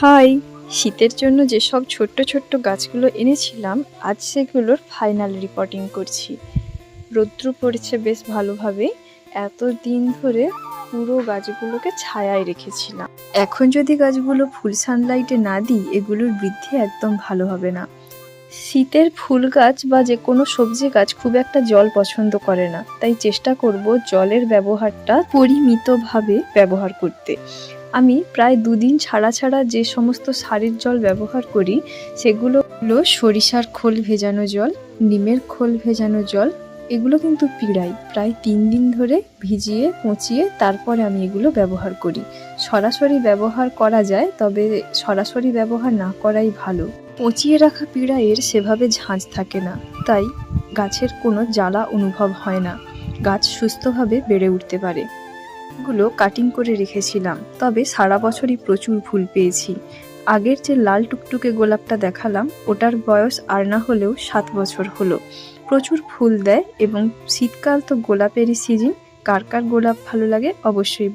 High! শীতের জন্য যেসব ছোট্ট ছোট্ট গাছগুলো এনেছিলাম, আজ সেগুলোর ফাইনাল রিপোর্টিং করছি। রৌদ্র পড়েছে বেশ ভালোভাবে। এতদিন ধরে পুরো গাছগুলোকে ছায়ায় রেখেছিলাম। এখন যদি গাছগুলো ফুল সানলাইটে না দিই, এগুলোর বৃদ্ধি একদম ভালো হবে না। শীতের ফুল গাছ বা যে কোনো সবজি গাছ খুব একটা জল পছন্দ করে না, তাই চেষ্টা করব জলের ব্যবহারটা পরিমিতভাবে ব্যবহার করতে। আমি প্রায় 2 দিন ছাড়া ছাড়া যে সমস্ত সারের জল ব্যবহার করি সেগুলো হলো সরিষার খোল ভেজানো জল, নিমের খোল ভেজানো জল। এগুলো কিন্তু পিড়াই প্রায় 3 দিন ধরে ভিজিয়ে পচিয়ে তারপরে আমি এগুলো ব্যবহার করি। সরাসরি ব্যবহার করা যায়, তবে সরাসরি ব্যবহার না করাই ভালো। পচিয়ে রাখা পিড়াইয়ের সেভাবে ঝাঁঝ থাকে না, তাই গাছের কোনো জ্বালা অনুভব হয় না, গাছ সুস্থভাবে বেড়ে উঠতে পারে। গুলো কাটিং করে রেখেছিলাম, তবে সারা বছরই প্রচুর ফুল পেয়েছি। আগের যে লাল টুকটুকে গোলাপটা দেখালাম, ওটার বয়স আর না হলেও 7 বছর হলো। প্রচুর ফুল দেয় এবং শীতকাল তো গোলাপেরই সিজন। কার কার গোলাপ ভালো লাগে অবশ্যই